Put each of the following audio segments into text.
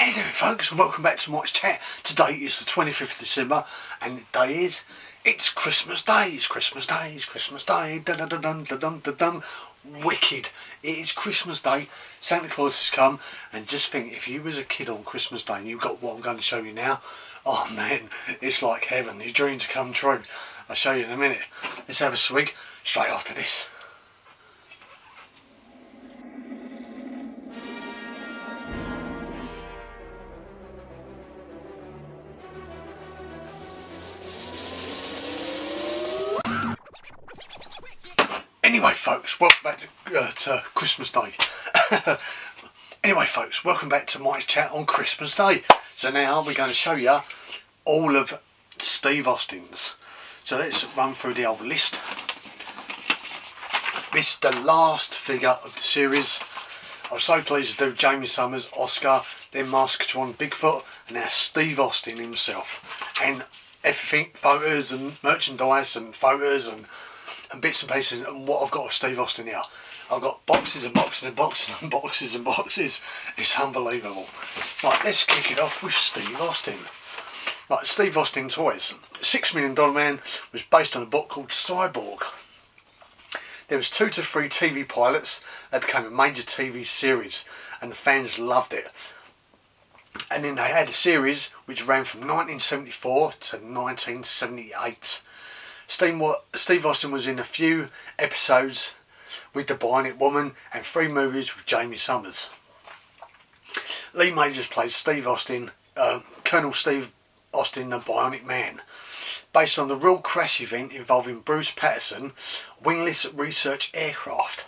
How you doing, folks, and welcome back to Mike's Chat. Today is the 25th of December, and the day is, it's Christmas Day, it's Christmas Day, it's Christmas Day, dun-dun-dun-dun-dun-dun-dun. Wicked. It is Christmas Day, Santa Claus has come, and just think, if you was a kid on Christmas Day and you got what I'm going to show you now, oh man, it's like heaven, your dreams come true. I'll show you in a minute. Let's have a swig straight after this. Anyway, folks, welcome back to Christmas Day. Anyway, folks, welcome back to Mike's Chat on Christmas Day. So now we're going to show you all of Steve Austin's. So let's run through the old list. This is the last figure of the series. I was so pleased to do Jamie Summers, Oscar, then Maskatron Bigfoot, and now Steve Austin himself. And everything, photos and merchandise and photos and bits and pieces, and what I've got of Steve Austin here. I've got boxes and boxes and boxes and boxes and boxes. It's unbelievable. Right, let's kick it off with Steve Austin. Right, Steve Austin Toys. $6 Million Man was based on a book called Cyborg. There was 2 to 3 TV pilots that became a major TV series, and the fans loved it. And then they had a series which ran from 1974 to 1978. Steve Austin was in a few episodes with The Bionic Woman and 3 movies with Jamie Summers. Lee Majors plays Steve Austin, Colonel Steve Austin, the Bionic Man, based on the real crash event involving Bruce Patterson, wingless research aircraft.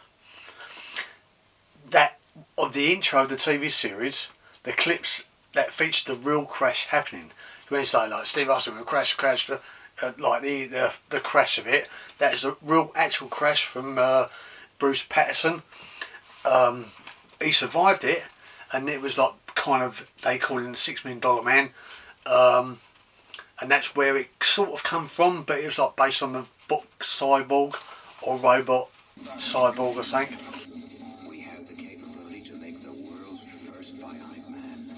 That of the intro of the TV series, the clips that featured the real crash happening. When it's like Steve Austin will crash, like the crash of it. That is a real actual crash from Bruce Patterson. He survived it, and it was like kind of, they call him the $6 Million Man, and that's where it sort of come from. But it was like based on the book Cyborg or Robot Cyborg, I think. We have the capability to make the world's first bionic man.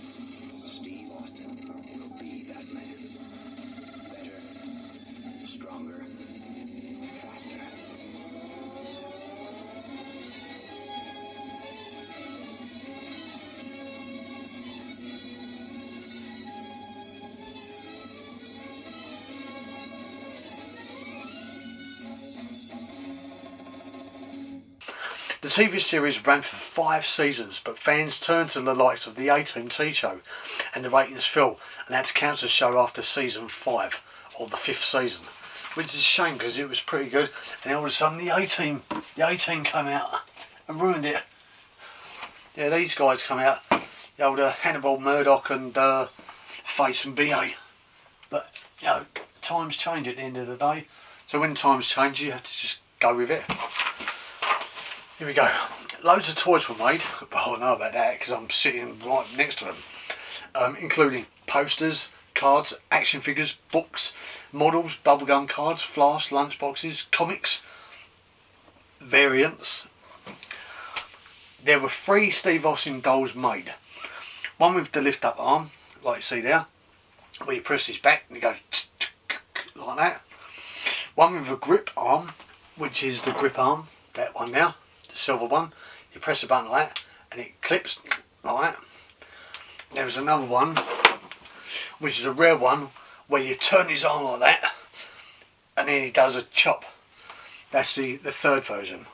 Steve Austin will be that man. Better, stronger, faster. The TV series ran for 5 seasons, but fans turned to the likes of the A-Team show, and the ratings fell, and had to cancel the show after season 5, or the 5th season, which is a shame because it was pretty good. And all of a sudden the A-Team came out and ruined it. Yeah, these guys come out, the old Hannibal, Murdoch and Face and BA. But you know, times change at the end of the day, so when times change you have to just go with it. Here we go. Loads of toys were made, but I know about that because I'm sitting right next to them, including posters, cards, action figures, books, models, bubblegum cards, flasks, lunchboxes, comics, variants. There were 3 Steve Austin dolls made. One with the lift up arm, like you see there, where you press his back and you go like that. One with a grip arm, which is the grip arm, that one now. The silver one, you press the button like that and it clips like that. There was another one which is a rare one where you turn his arm like that and then he does a chop. That's the 3rd version.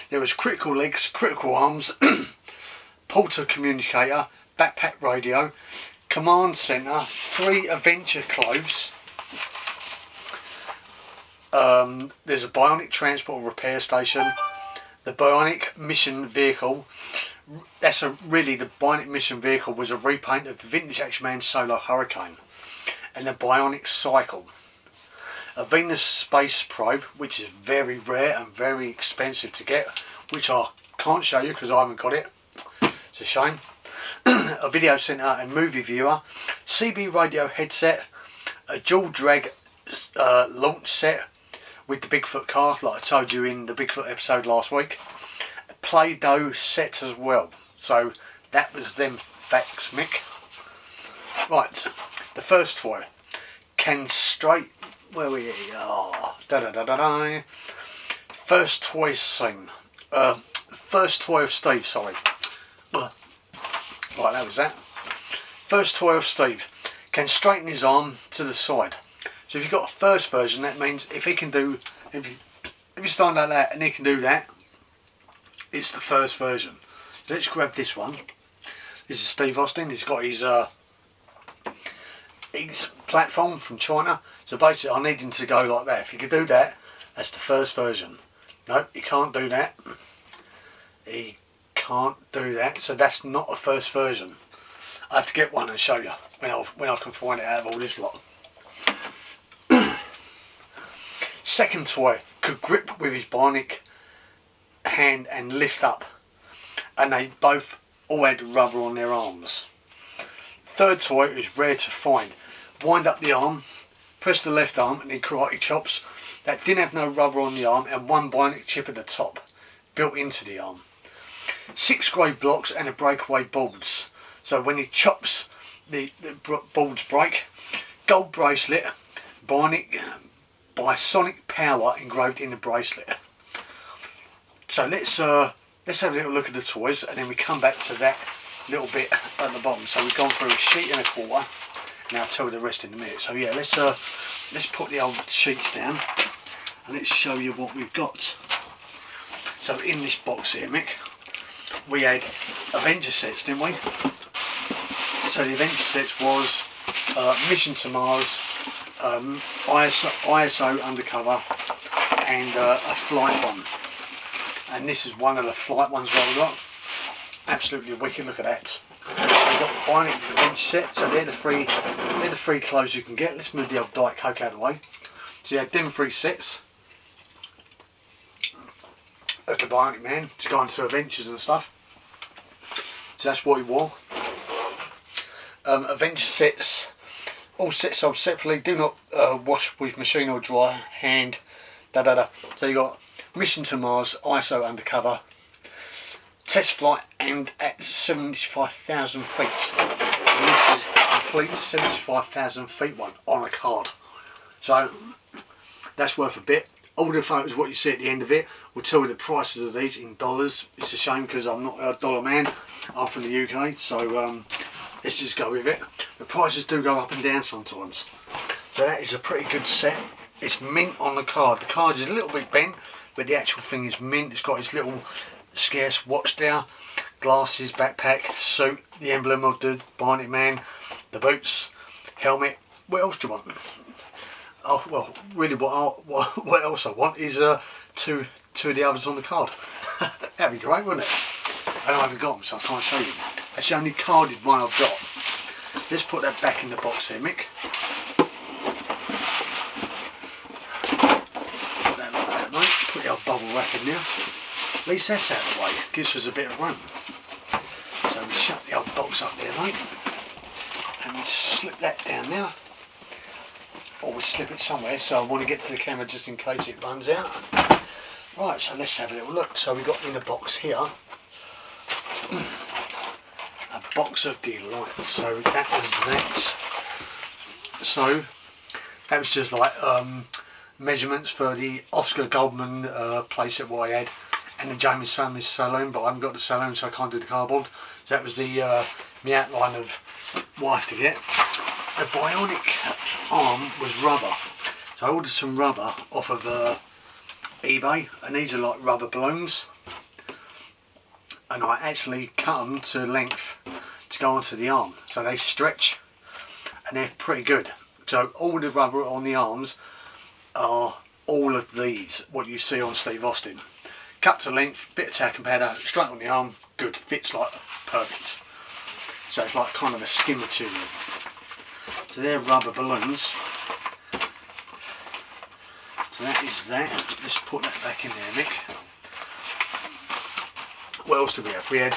There was critical legs, critical arms, Porter communicator, backpack radio, command center, 3 adventure clothes. There's a bionic transport repair station. The Bionic Mission Vehicle, the Bionic Mission Vehicle was a repaint of the vintage Action Man Solar Hurricane. And the Bionic Cycle. A Venus Space Probe, which is very rare and very expensive to get, which I can't show you because I haven't got it. It's a shame. A video center and movie viewer, CB radio headset, a dual drag launch set, with the Bigfoot car, like I told you in the Bigfoot episode last week. Play-Doh set as well. So that was them facts, Mick. Right, the first toy can straight where we are. First toy scene. First toy of Steve. Sorry. Right, that was that. First toy of Steve can straighten his arm to the side. So if you've got a first version, that means if he can do, if you stand like that and he can do that, it's the first version. So let's grab this one. This is Steve Austin. He's got his platform from China. So basically I need him to go like that. If he could do that, that's the first version. No, he can't do that. He can't do that. So that's not a first version. I have to get one and show you when I can find it out of all this lot. Second toy could grip with his bionic hand and lift up, and they both all had rubber on their arms. Third toy is rare to find. Wind up the arm, press the left arm, and then karate chops. That didn't have no rubber on the arm and one bionic chip at the top, built into the arm. 6 grey blocks and a breakaway boards. So when he chops, the boards break. Gold bracelet, bionic, bisonic power engraved in the bracelet. So let's have a little look at the toys, and then we come back to that little bit at the bottom. So we've gone through a sheet and a quarter. Now I'll tell you the rest in a minute. So yeah, let's put the old sheets down and let's show you what we've got. So in this box here, Mick, we had Avenger sets, didn't we? So the Avenger sets was Mission to Mars, ISO Undercover, and a flight one. And this is one of the flight ones that we got. Absolutely wicked, look at that. We've got the bionic Avenger set, so they're the three clothes you can get. Let's move the old Diet Coke out of the way. So you have them 3 sets of the Bionic Man to go into adventures and stuff. So that's what he wore. Avenger sets, all sets sold separately, do not wash with machine or dry, hand, So you got Mission to Mars, ISO Undercover, test flight, and at 75,000 feet. And this is the complete 75,000 feet one on a card. So that's worth a bit. All the photos, what you see at the end of it, will tell you the prices of these in dollars. It's a shame because I'm not a dollar man. I'm from the UK, so let's just go with it. The prices do go up and down sometimes. So that is a pretty good set. It's mint on the card. The card is a little bit bent, but the actual thing is mint. It's got its little scarce watch there, glasses, backpack, suit, the emblem of the Bionic Man, the boots, helmet. What else do you want? Oh well, really, what else I want is two of the others on the card. That'd be great, wouldn't it? I haven't got them, so I can't show you. That's the only carded one I've got. Let's put that back in the box here, Mick. Put that like that, mate. Put the old bubble wrap in there. At least that's out of the way. Gives us a bit of room. So we shut the old box up there, mate. And we slip that down now. Or we slip it somewhere, so I want to get to the camera just in case it runs out. Right, so let's have a little look. So we got in a box here, a box of delights. So that was that. So that was just like measurements for the Oscar Goldman playset what I had, and the Jamie Summers saloon, but I haven't got the saloon, so I can't do the cardboard. So that was the my outline of what I have to get. The bionic arm was rubber, so I ordered some rubber off of eBay, and these are like rubber balloons, and I actually cut them to length to go onto the arm, so they stretch and they're pretty good. So all the rubber on the arms are all of these, what you see on Steve Austin. Cut to length, bit of talcum powder, straight on the arm, good, fits like perfect. So it's like kind of a skin material. So they're rubber balloons. So that is that. Let's put that back in there, Nick. What else do we have? We had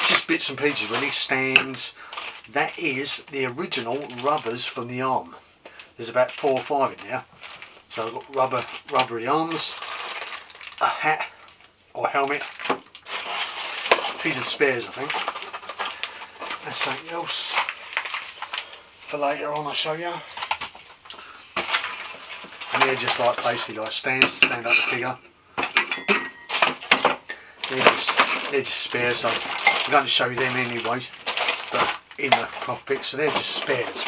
just bits and pieces really, stands. That is the original rubbers from the arm. There's about 4 or 5 in there. So I've got rubbery arms, a hat or helmet. These are spares, I think. That's something else. for later on. I'll show you. And they're just like basically like stands to stand up the figure. They're just spares, so I'm going to show you them anyway, but in the proper pic. So they're just spares,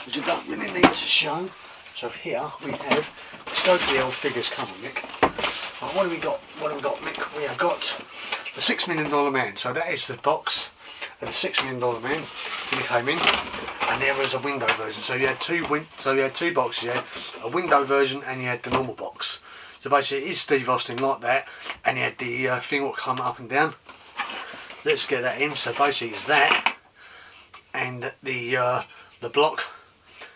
which I don't really need to show. So here we have, let's go to the old figures. Come on, Mick. Right, what have we got? What have we got, Mick? We have got the $6 Million Man. So that is the box of the $6 Million Man when he came in, and there was a window version. So you had two boxes. You had a window version and you had the normal box. So basically, it is Steve Austin like that, and he had the thing what come up and down. Let's get that in. So basically, it's that, and the block.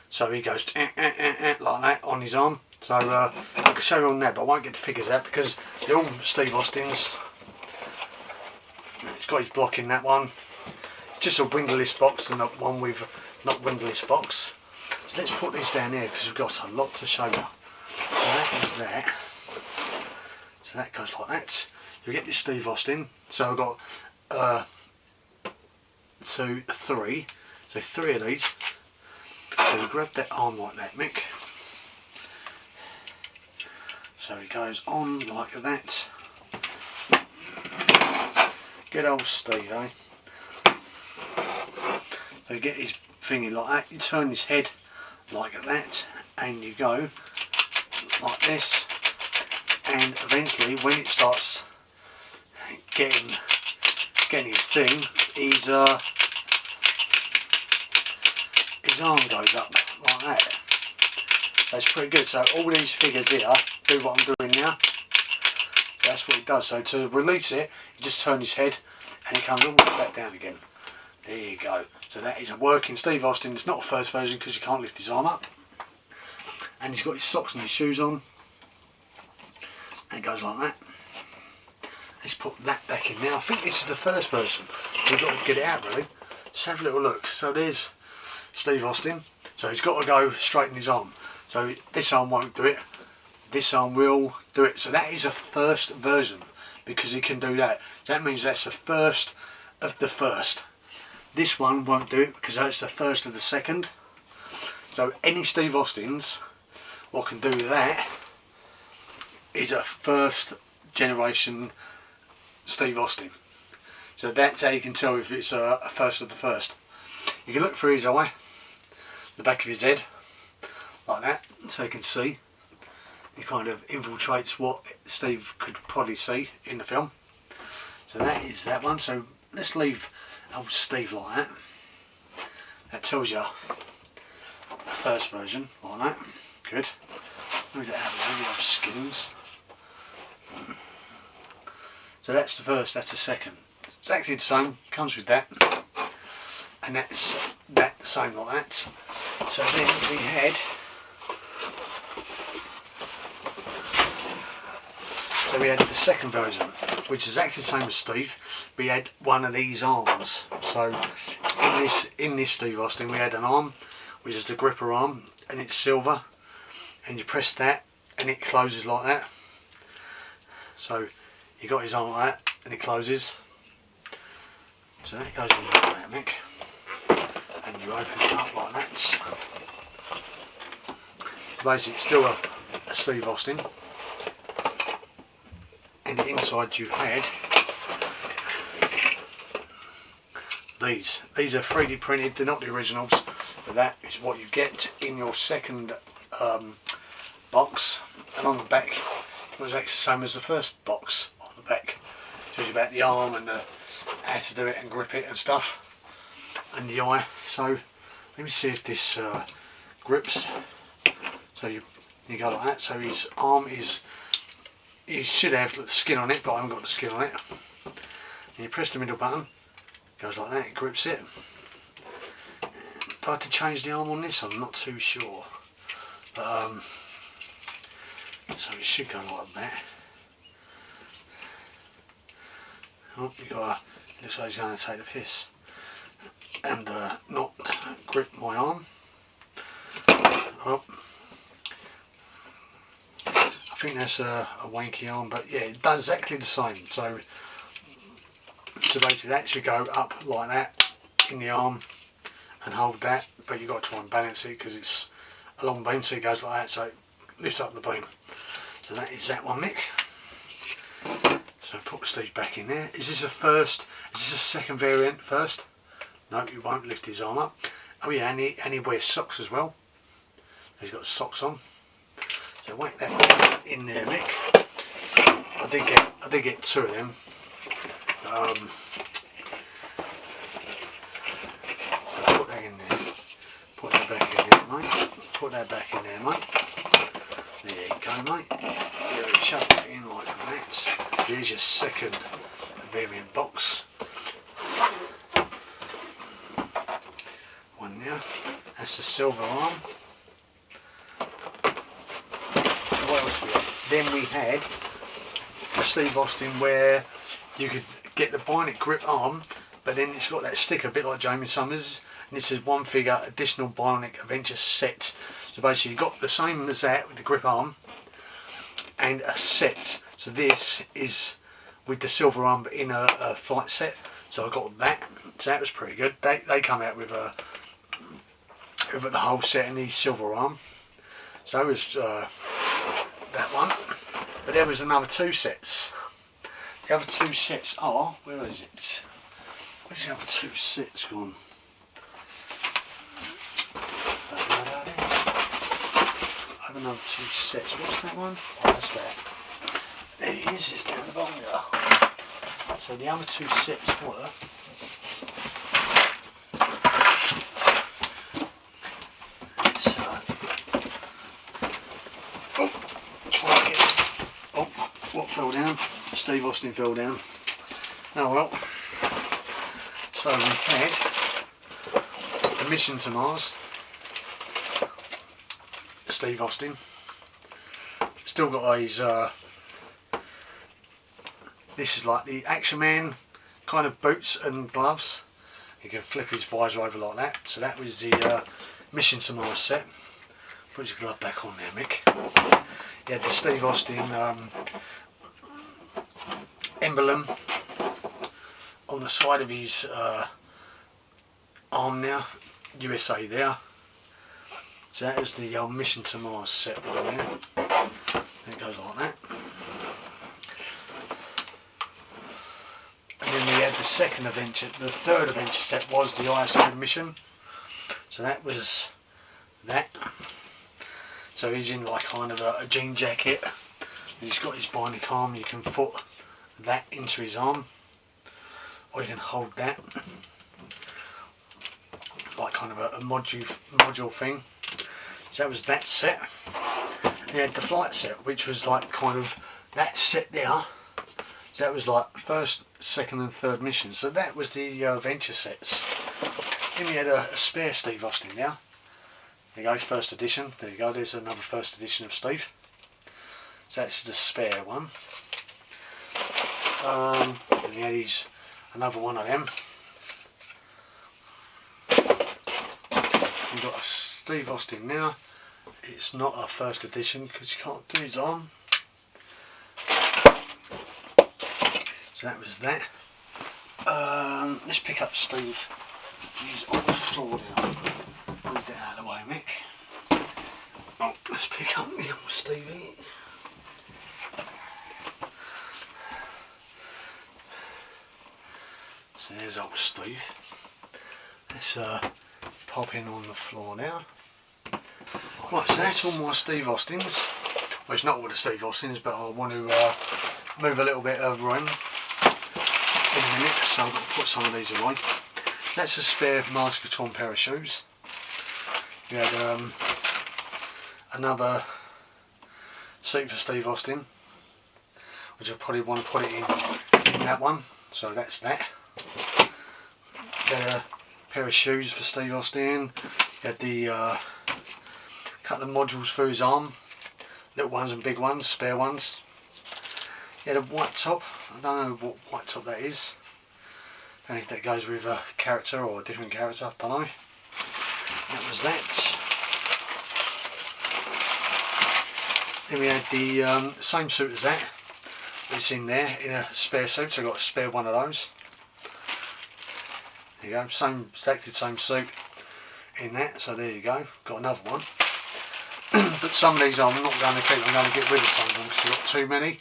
So he goes like that on his arm. So I can show you on that, but I won't get the figures out because they're all Steve Austins. It's got his block in that one. It's just a windowless box and not one with not windowless box. So let's put these down here because we've got a lot to show you. So that is that. So that goes like that. You get this Steve Austin. So I've got 2, 3. So 3 of these. So you grab that arm like that, Mick. So he goes on like that. Good old Steve, eh? So you get his thingy like that. You turn his head like that, and you go like this. And eventually, when it starts getting his thing, his arm goes up like that. That's pretty good. So all these figures here do what I'm doing now. That's what it does. So to release it, you just turn his head and it comes all the way back down again. There you go. So that is a working Steve Austin. It's not a first version because you can't lift his arm up. And he's got his socks and his shoes on. And it goes like that. Let's put that back in now. I think this is the first version. We've got to get it out really. Let's have a little look. So there's Steve Austin. So he's got to go straighten his arm. So this arm won't do it. This arm will do it. So that is a first version because he can do that. So that means that's the first of the first. This one won't do it because that's the first of the second. So any Steve Austins what can do that is a first generation Steve Austin. So that's how you can tell if it's a first of the first. You can look through his eye, the back of his head, like that, so you can see. He kind of infiltrates what Steve could probably see in the film. So that is that one. So let's leave old Steve like that. That tells you the first version like that. Good. Move that out of the way, the old skins. So that's the first, that's the second. It's actually the same, comes with that. And that's that the same like that. So then we had the second version, which is actually the same as Steve. We had one of these arms. So in this Steve Austin we had an arm, which is the gripper arm, and it's silver, and you press that and it closes like that. So you got his arm like that and it closes. So that goes in like that, Mick. And you open it up like that. So basically it's still a Steve Austin. And inside you had these. These are 3D printed, they're not the originals, but that is what you get in your second box. And on the back it was actually the same as the first box on the back. It tells you about the arm and how to do it and grip it and stuff, and the eye. So let me see if this grips. So you go like that. So his arm is, you should have the skin on it, but I haven't got the skin on it. And you press the middle button, it goes like that, it grips it. If I had to change the arm on this, I'm not too sure. But, so it should go like that. Oh, you got to, looks like he's going to take the piss. And not grip my arm. Oh. I think that's a wanky arm, but yeah, it does exactly the same. So basically that should go up like that in the arm, and hold that, but you've got to try and balance it because it's a long beam, so it goes like that, so it lifts up the beam. So that is that one, Mick. So put Steve back in there. Is this a first? Is this a second variant first? No, you won't lift his arm up. Oh yeah, and he wears socks as well. He's got socks on. So whack that in there, Mick. I did get two of them. So put that in there. Put that back in there, mate. Put that back in there, mate. There you go, mate. There, shove that in like that. Here's your second variant box. One now. That's the silver arm. What else we had? Then we had a Steve Austin where you could get the bionic grip arm, but then it's got that sticker a bit like Jamie Summers, and it says one figure additional bionic adventure set. So basically you've got the same as that with the grip arm and a set. So this is with the silver arm but in a flight set. So I got that. So that was pretty good. They come out with the whole set and the silver arm. So it was that one. But there was another two sets. The other two sets are, where is it? Where's the other two sets gone? I have another two sets. What's that one? Oh, that's that. There it is, it's down the bottom there. So the other two sets were what fell down? Steve Austin fell down. Oh well. So we had the Mission to Mars, Steve Austin. Still got his this is like the Action Man kind of boots and gloves. You can flip his visor over like that. So that was the Mission to Mars set. Put your glove back on there, Mick. You had the Steve Austin emblem on the side of his arm now, USA there. So that is the Mission to Mars set one there. It goes like that. And then we had the second adventure, the third adventure set was the ISO mission. So that was that. So he's in like kind of a jean jacket. He's got his bionic arm. You can put that into his arm, or you can hold that like kind of a module thing. So that was that set. And you had the flight set, which was like kind of that set there. So that was like first, second and third mission. So that was the adventure sets. Then we had a spare Steve Austin now. There you go, first edition. There you go, there's another first edition of Steve. So that's the spare one. And he had another one of them. You've got a Steve Austin now. It's not a first edition because you can't do his arm. So that was that. Let's pick up Steve. He's on the floor now. Move that out of the way, Mick. Oh, let's pick up the old Stevie. So there's old Steve. Let's pop in on the floor now. Right, so that's all my Steve Austins. Well, it's not all the Steve Austins, but I want to move a little bit of room in a minute, so I've got to put some of these away. That's a spare Maskatron pair of shoes. We had another seat for Steve Austin, which I probably want to put it in that one, so that's that. We had a pair of shoes for Steve Austin. We had the couple of modules for his arm, little ones and big ones, spare ones. He had a white top. I don't know what white top that is. I don't know if that goes with a character or a different character, I don't know. That was that. Then we had the same suit as that. It's in there, in a spare suit, so I got a spare one of those. There you go, same, exactly same suit. in that. So there you go, got another one. But some of these I'm not going to keep, I'm going to get rid of some of them because I've got too many.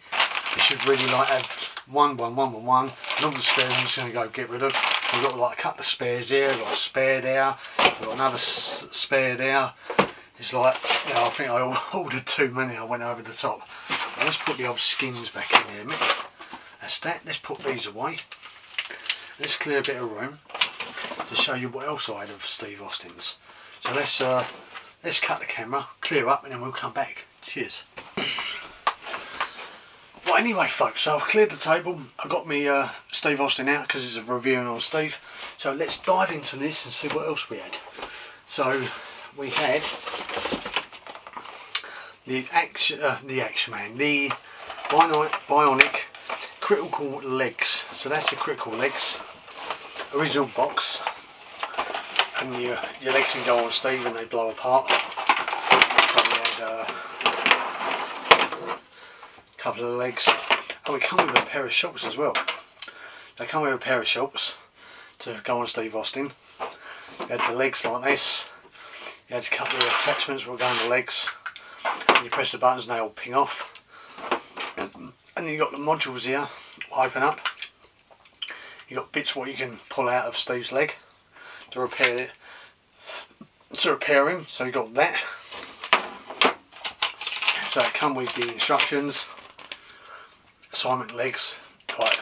You should really like have one, and all the spares I'm just going to go get rid of. I've got like a couple of spares here, I've got a spare there, I've got another spare there. It's like, you know, I think I ordered too many, I went over the top. Well, let's put the old skins back in here, Mick. That's that, let's put these away. Let's clear a bit of room to show you what else I had of Steve Austin's. So let's cut the camera, clear up, and then we'll come back. Cheers. Well, anyway, folks, so I've cleared the table. I've got me Steve Austin out because it's a reviewing on Steve. So let's dive into this and see what else we had. So we had the Action Man, the Bionic Critical Legs. So that's the Critical Legs original box, and your legs can go on Steve and they blow apart. So we had a couple of legs. Oh, we come with a pair of shorts as well. They come with a pair of shorts to go on Steve Austin. You had the legs like this. You had a couple of attachments that go on the legs. And you press the buttons and they all ping off. And then you got the modules here, open up. You got bits what you can pull out of Steve's leg to repair it. To repair him, so you got that. So it come with the instructions, assignment legs, like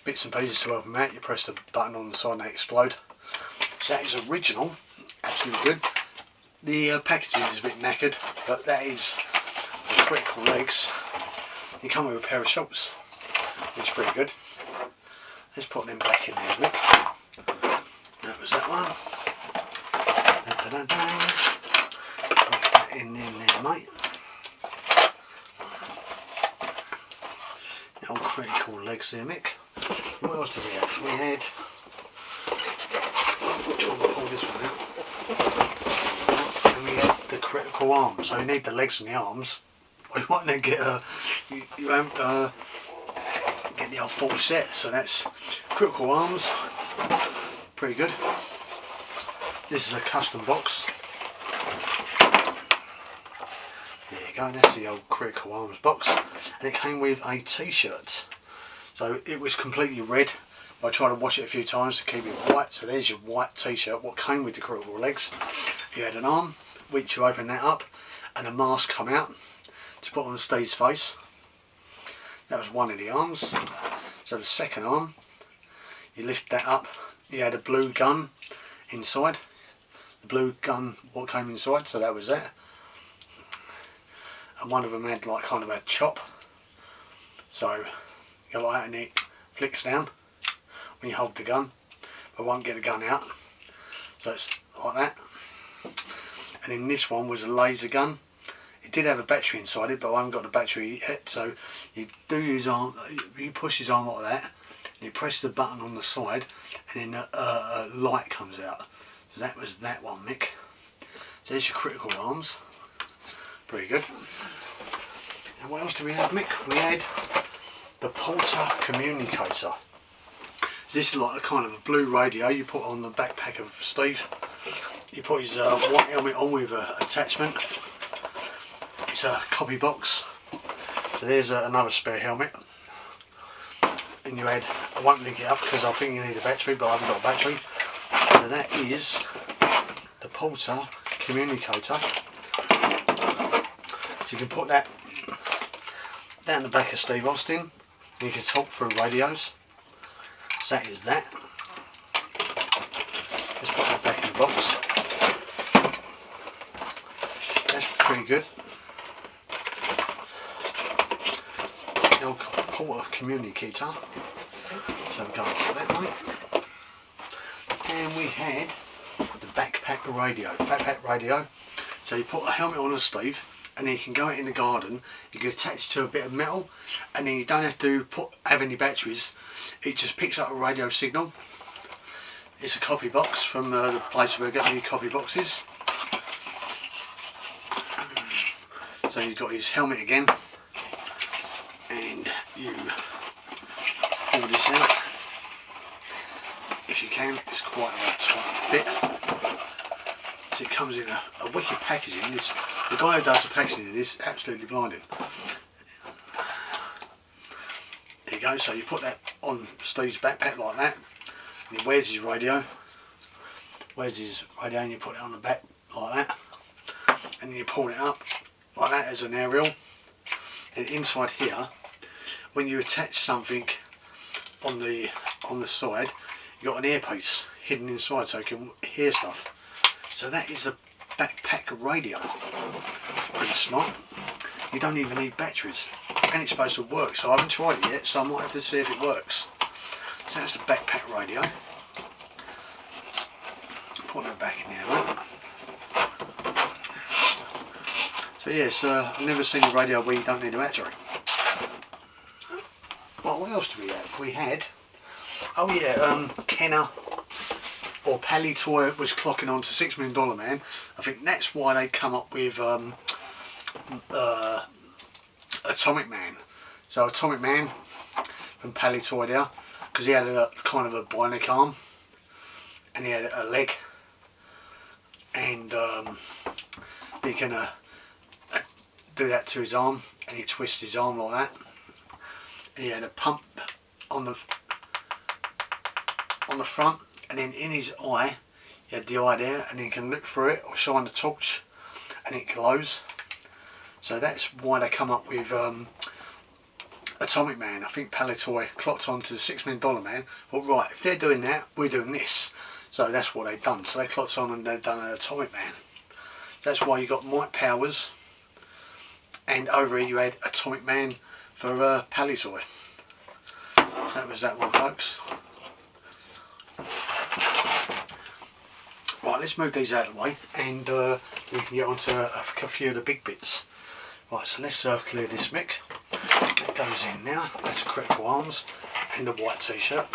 bits and pieces to help them out. You press the button on the side and they explode. So that is original, absolutely good. The packaging is a bit knackered, but that is the Critical Legs. You come with a pair of shorts, which is pretty good. Let's put them back in there, Mick. That was that one. Put that in there, mate. The old Critical Legs there, Mick. What else did we have? We had... Which one will pull this one out? And we had the Critical Arms. So you need the legs and the arms. Or you might then get you won't get the old full set. So that's Critical Arms. Pretty good. This is a custom box. There you go, that's the old Critical Arms box. And it came with a t-shirt. So it was completely red. I tried to wash it a few times to keep it white. So there's your white t-shirt, what came with the Critical Legs. You had an arm, which you open that up, and a mask come out to put on Steve's face. That was one of the arms. So the second arm, you lift that up. You had a blue gun inside. The blue gun, what came inside, so that was that. And one of them had like kind of a chop. So you go like that and it flicks down when you hold the gun, but won't get the gun out. So it's like that. And then this one was a laser gun. It did have a battery inside it, but I haven't got the battery yet. So you do his arm, you push his arm like that, and you press the button on the side, and then a light comes out. So that was that one, Mick. So there's your Critical Arms. Pretty good. And what else do we have, Mick? We had the Porter Communicator. This is like a kind of a blue radio you put on the backpack of Steve. You put his white helmet on with an attachment. It's a copy box. So there's another spare helmet. And you had, I won't link it up because I think you need a battery, but I haven't got a battery. So that is the Porter Communicator. So you can put that down the back of Steve Austin and you can talk through radios. So that is that. Let's put that back in the box. That's pretty good. The old Porter Communicator. So we're going for that way. And we had the backpack radio. So you put a helmet on a Steve, and then you can go out in the garden. You can attach to a bit of metal, and then you don't have to have any batteries. It just picks up a radio signal. It's a copy box from the place where I get the copy boxes. So you've got his helmet again, and you pull this out. If you can, it's quite a tight bit. So it comes in a wicked packaging. The guy who does the packaging is absolutely blinding. There you go, so you put that on Steve's backpack like that, and he wears his radio. And you put it on the back like that, and then you pull it up like that as an aerial. And inside here, when you attach something on the side, you've got an earpiece hidden inside so you can hear stuff. So that is a backpack radio. Pretty smart. You don't even need batteries, and it's supposed to work. So I haven't tried it yet, so I might have to see if it works. So that's the backpack radio. Put that back in there, right? So yes, I've never seen a radio where you don't need a battery. Well, what else do we have? We had, oh yeah, Kenner or Pally Toy was clocking on to $6 Million Man. I think that's why they come up with Atomic Man. So Atomic Man from Pally Toy there, because he had a kind of a bionic arm, and he had a leg, and he can do that to his arm, and he twists his arm like that. And he had a pump on the front, and then in his eye, he had the eye there, and he can look through it or shine the torch, and it glows. So that's why they come up with Atomic Man. I think Pally Toy clocked on to the $6 Million Man. Well, right, if they're doing that, we're doing this. So that's what they've done. So they clocked on and they've done an Atomic Man. That's why you got Mike Powers, and over here you had Atomic Man for Pally Toy. So that was that one, folks. Right, let's move these out of the way, and we can get on to a few of the big bits. Right, so let's clear this mick. That goes in now. That's the Critical Arms and the white t-shirt.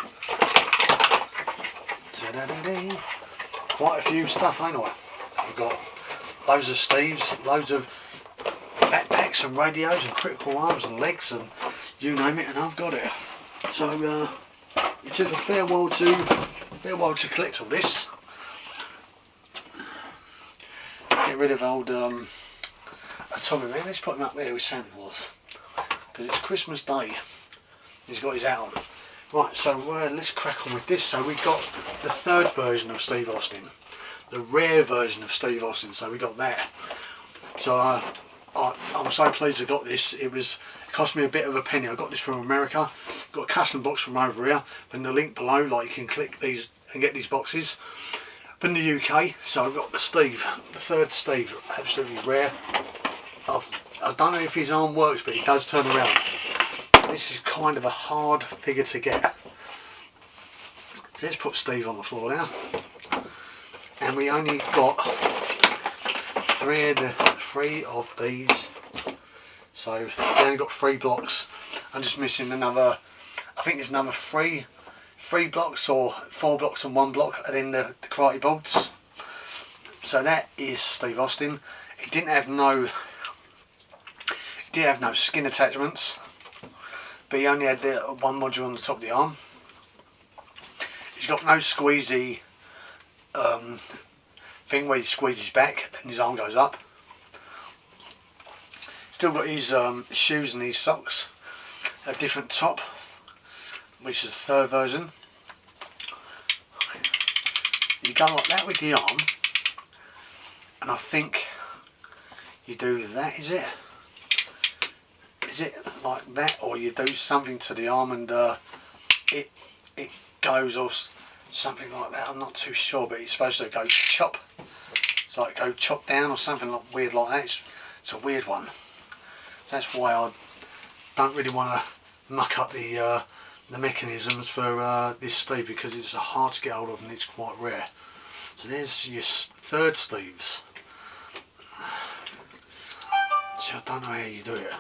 Quite a few stuff, ain't I? We've got loads of Steves, loads of backpacks and radios and Critical Arms and legs and you name it, and I've got it. So it took a fair while to collect all this. Get rid of old Atomic Man. Let's put him up there with Santa Claus, because it's Christmas Day. He's got his hat on. Right, so let's crack on with this. So we got the third version of Steve Austin, the rare version of Steve Austin. So we got that. So I'm so pleased I got this. It cost me a bit of a penny. I got this from America. Got a custom box from over here. And the link below, like, you can click these and get these boxes. From the UK, so I've got the Steve, the third Steve, absolutely rare. I don't know if his arm works, but he does turn around. This is kind of a hard figure to get. So let's put Steve on the floor now. And we only got three of these. So we only got 3 blocks. I'm just missing another, I think there's another 3 blocks or 4 blocks and 1 block, and then the karate bolts. So that is Steve Austin. He didn't have no skin attachments, but he only had the one module on the top of the arm. He's got no squeezy thing where he squeezes back and his arm goes up. Still got his shoes and his socks, a different top, which is the third version. You go like that with the arm, and I think you do that, is it like that, or you do something to the arm and it goes off, something like that. I'm not too sure, but it's supposed to go chop. It's like go chop down or something like weird like that. It's a weird one. That's why I don't really want to muck up the mechanisms for this Steve, because it's hard to get hold of and it's quite rare. So there's your third Steves. So I don't know how you do it.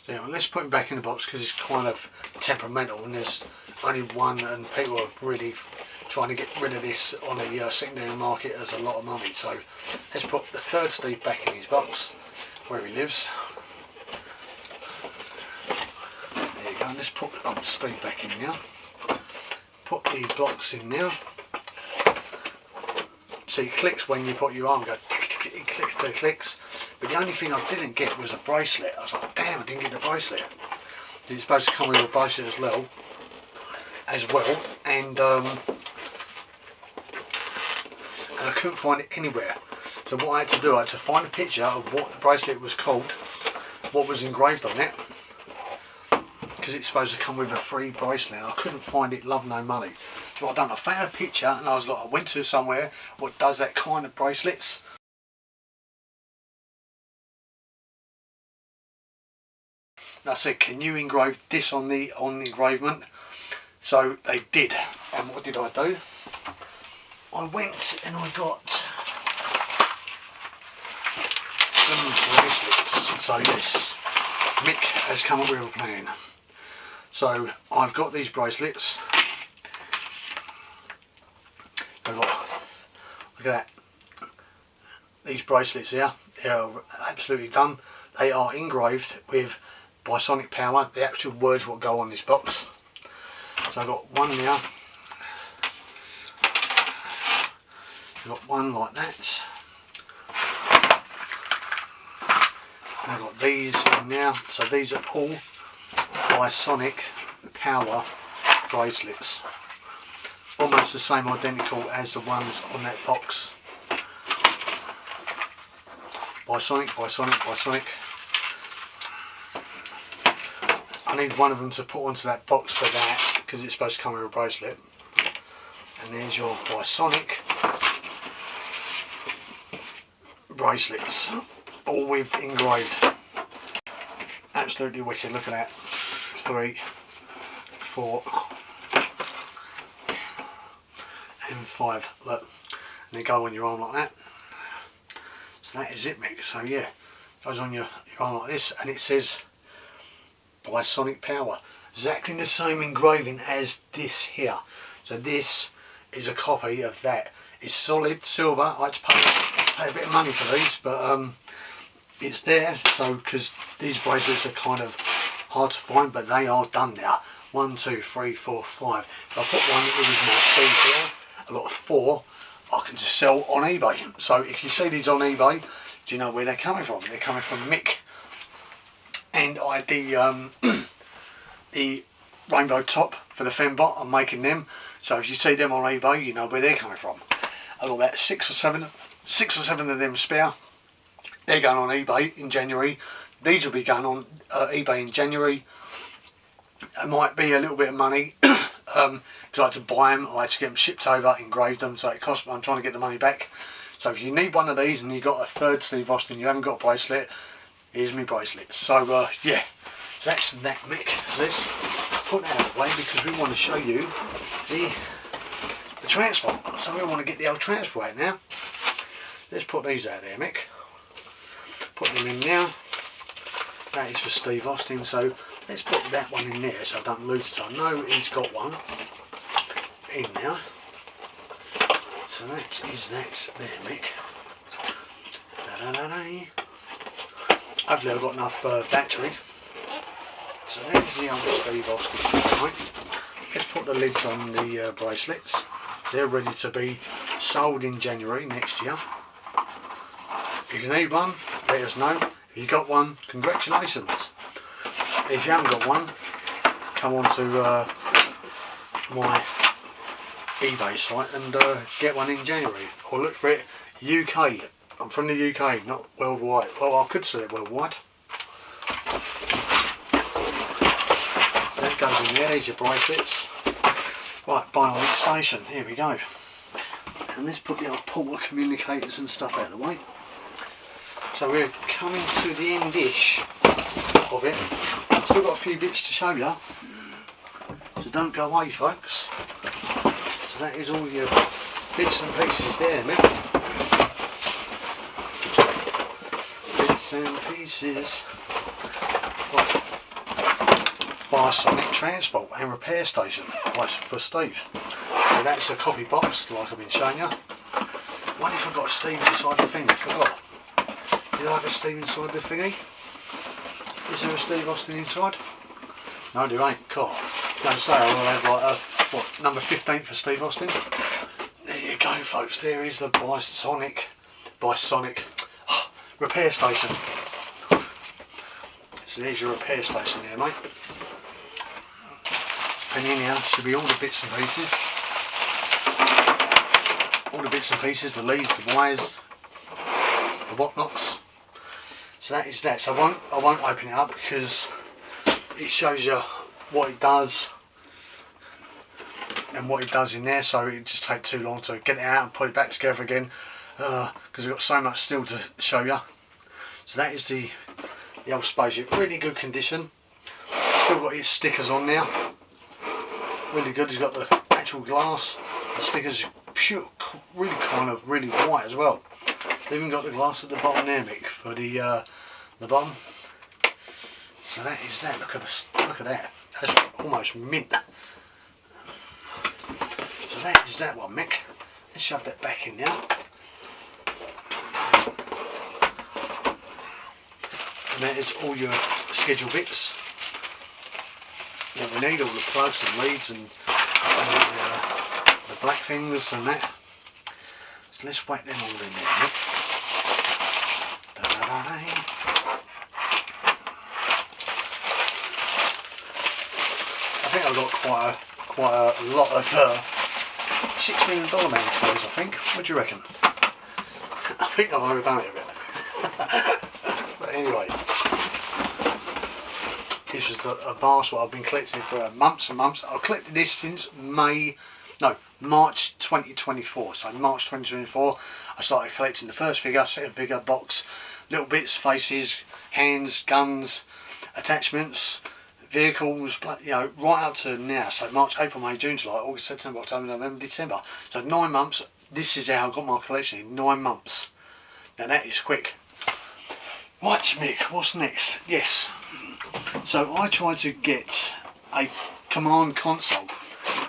So yeah, let's put him back in the box, because it's kind of temperamental and there's only one, and people are really trying to get rid of this on the secondary market as a lot of money. So let's put the third Steve back in his box where he lives. There you go. Let's put Steve back in now. Put the blocks in now. See, it clicks when you put your arm, go tick, tick, tick, it clicks, it clicks. But the only thing I didn't get was a bracelet. I was like, damn, I didn't get the bracelet. It's supposed to come with a bracelet as well, and I couldn't find it anywhere. So what I had to do, I had to find a picture of what the bracelet was called, what was engraved on it, because it's supposed to come with a free bracelet. I couldn't find it, love no money. So what I done, I found a picture, and I was like, I went to somewhere what does that kind of bracelets. And I said, can you engrave this on the engravement? So they did. And what did I do? I went and I got some bracelets. So yes, Mick has come up with a plan. So I've got these bracelets. I've got, look at that. These bracelets here, they're absolutely done. They are engraved with by Sonic Power, the actual words will go on this box. So I've got one there. I've got one like that. I've got these in there. So these are all by Sonic Power bracelets. Almost the same, identical as the ones on that box. By Sonic, by Sonic, by Sonic. I need one of them to put onto that box for that, because it's supposed to come with a bracelet. And there's your by Sonic bracelets, all with engraved. Absolutely wicked, look at that. 3, 4 and 5, look, and they go on your arm like that. So that is it, Mick. So yeah, goes on your arm like this, and it says by Sonic Power, exactly the same engraving as this here. So this is a copy of that. It's solid silver. I had to pay a bit of money for these, but it's there. So because these bracelets are kind of hard to find, but they are done now. 1, 2, 3, 4, 5. If I put one with my sleeve here, I've got 4. I can just sell on eBay. So if you see these on eBay, do you know where they're coming from? They're coming from Mick. And I the rainbow top for the fembot, I'm making them. So if you see them on eBay, you know where they're coming from. I've got about 6 or 7 of them spare. They're going on eBay in January. These will be going on eBay in January. It might be a little bit of money because I had to buy them. I had to get them shipped over, engraved them, so it cost me. I'm trying to get the money back. So if you need one of these and you've got a third Steve Austin, you haven't got a bracelet, here's my bracelet. So yeah, so that's that, Mick. Let's put that out of the way because we want to show you the transport. So we want to get the old transport out now. Let's put these out there, Mick. Put them in now. That is for Steve Austin, so let's put that one in there so I don't lose it. So I know he's got one in now. So that is that there, Mick. Da, da, da, da. Hopefully I've got enough battery. So there's the old Steve Austin. Right. Let's put the lids on the bracelets. They're ready to be sold in January next year. If you need one, let us know. If you got one, congratulations. If you haven't got one, come on to my eBay site and get one in January. Or look for it UK. I'm from the UK, not worldwide. Well, I could sell it worldwide. That goes in there, there's your bracelets. Right, buy on the station, here we go. And let's put the old portal communicators and stuff out of the way. So we're coming to the end-ish of it. Still got a few bits to show you. So don't go away, folks. So that is all your bits and pieces there, mate. Bits and pieces. Right. By Sonic Transport and Repair Station. Right, for Steve. So that's a copy box, like I've been showing you. What if I got Steve inside the thing? I forgot. Did I have a Steve inside the thingy? Is there a Steve Austin inside? No, there ain't. God. Don't say I will have like a, what, number 15 for Steve Austin? There you go, folks. There is the Bisonic repair station. So there's your repair station there, mate. And in here should be all the bits and pieces. All the bits and pieces, the leads, the wires, the whatnots. So that is that. So I won't open it up because it shows you what it does and what it does in there, so it just takes too long to get it out and put it back together again, because I've got so much still to show you. So that is the old spaceship, really good condition, still got its stickers on there, really good. It's got the actual glass, the stickers pure, really white as well. They've even got the glass at the bottom there, Mick, for the bottom. So that is that. Look at that. That's almost mint. So that is that one, Mick. Let's shove that back in now. And that is all your schedule bits that we need, all the plugs and leads and the black things and that. So let's whack them all in there, Mick. I think I've got quite a lot of $6 million man toys, I think. What do you reckon? I think I've overdone it a bit. But anyway, this was a vast what I've been collecting for months and months. I've collected this since March 2024. So March 2024 I started collecting the first figure, second figure, box, little bits, faces, hands, guns, attachments, vehicles, right up to now. So March, April, May, June, July, August, September, October, November, December. So 9 months. This is how I got my collection in 9 months. Now that is quick. Right, Mick, what's next? Yes. So I tried to get a command console,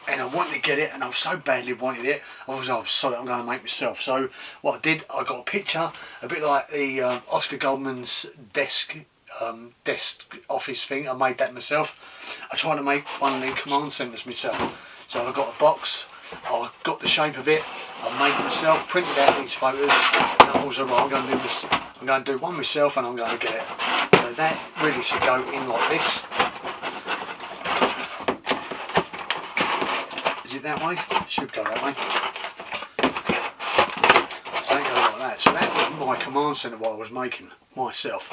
and I wanted to get it, and I so badly wanted it. I was sorry, I'm going to make myself. So what I did, I got a picture, a bit like the Oscar Goldman's desk office thing. I made that myself. I tried to make one of the command centres myself. So I got a box, I got the shape of it, I made it myself, printed out these photos, and I was alright, I'm going to do this. I'm going to do one myself and I'm going to get it. So that really should go in like this. Is it that way? It should go that way. So that goes like that. So that was my command centre what I was making myself.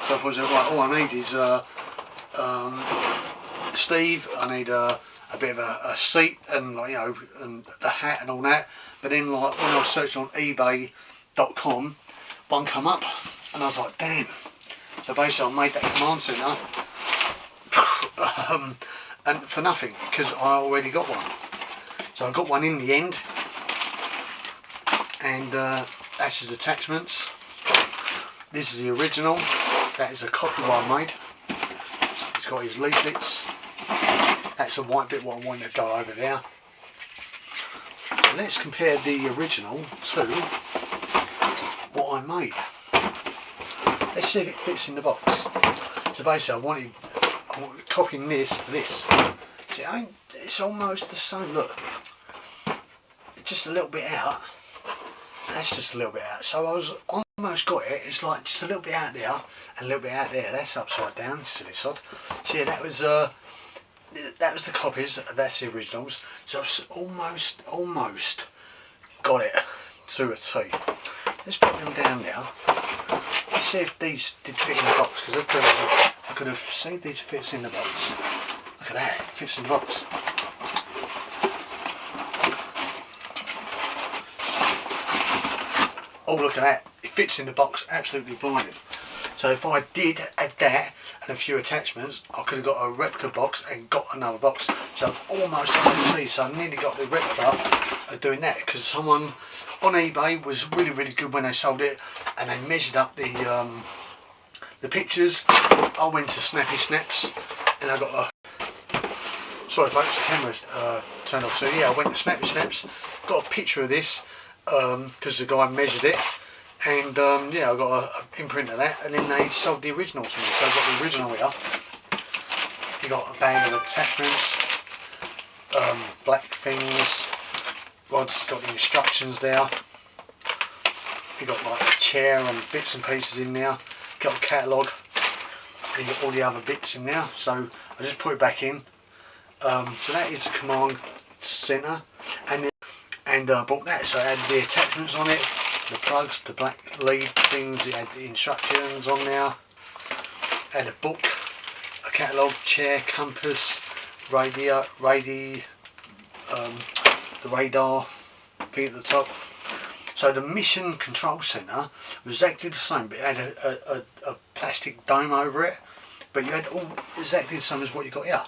So if I was right, all I need is Steve. I need a bit of a seat and and the hat and all that. But then when I was searching on eBay.com, one come up and I was like, damn. So basically I made that command centre and for nothing, because I already got one. So I got one in the end, and that's his attachments. This is the original. That is a copy what I made. It's got his leaflets. That's the white bit what I wanted to go over there. So let's compare the original to what I made. Let's see if it fits in the box. So basically I wanted copying this to this. See, it's almost the same. Look, just a little bit out. That's just a little bit out. So I was almost got it. It's like just a little bit out there and a little bit out there. That's upside down, silly sod. So yeah, that was the copies. That's the originals. So I've almost got it to a T. Let's put them down now. Let's see if these did fit in the box, because I could have seen these fits in the box. Look at that, it fits in the box. Oh, look at that, it fits in the box, absolutely blinded. So if I did add that and a few attachments, I could have got a replica box and got another box. So I've almost on the T, so I nearly got the replica of doing that, because someone on eBay was really good when they sold it, and they measured up the pictures. I went to Snappy Snaps and I got a, sorry folks, the camera's turned off. So yeah, I went to Snappy Snaps, got a picture of this because the guy measured it, and yeah, I got an imprint of that, and then they sold the original to me. So I've got the original here. You got a bag of attachments, black things. Rod's got the instructions there. You've got like a chair and bits and pieces in there. Got a catalogue. And you've got all the other bits in there. So I just put it back in. So that is the command centre. And bought that. So it had the attachments on it. The plugs, the black lead things. It had the instructions on there. It had a book, a catalogue, chair, compass, the radar thing at the top. So the mission control centre was exactly the same, but it had a plastic dome over it. But you had all exactly the same as what you got here.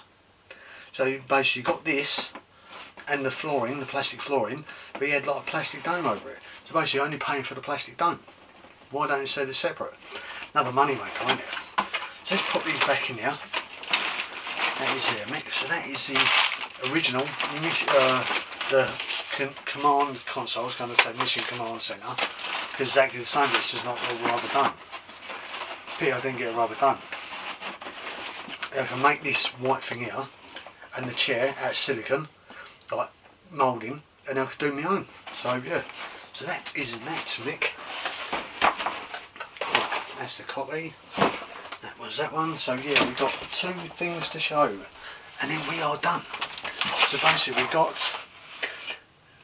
So you basically got this and the flooring, the plastic flooring, but you had like a plastic dome over it. So basically you're only paying for the plastic dome. Why don't you say they're separate? Another money maker, isn't it? So let's put these back in here. That is there, mix. So that is the original command console. I was going to say mission command centre, because exactly the same, it's just not a rubber dome. Pity I didn't get a rubber dome. I can make this white thing here and the chair out of silicone, like moulding, and I could do my own. So yeah, so that is that, Mick. That's the copy. That was that one. So yeah, we've got 2 things to show, and then we are done. So basically we've got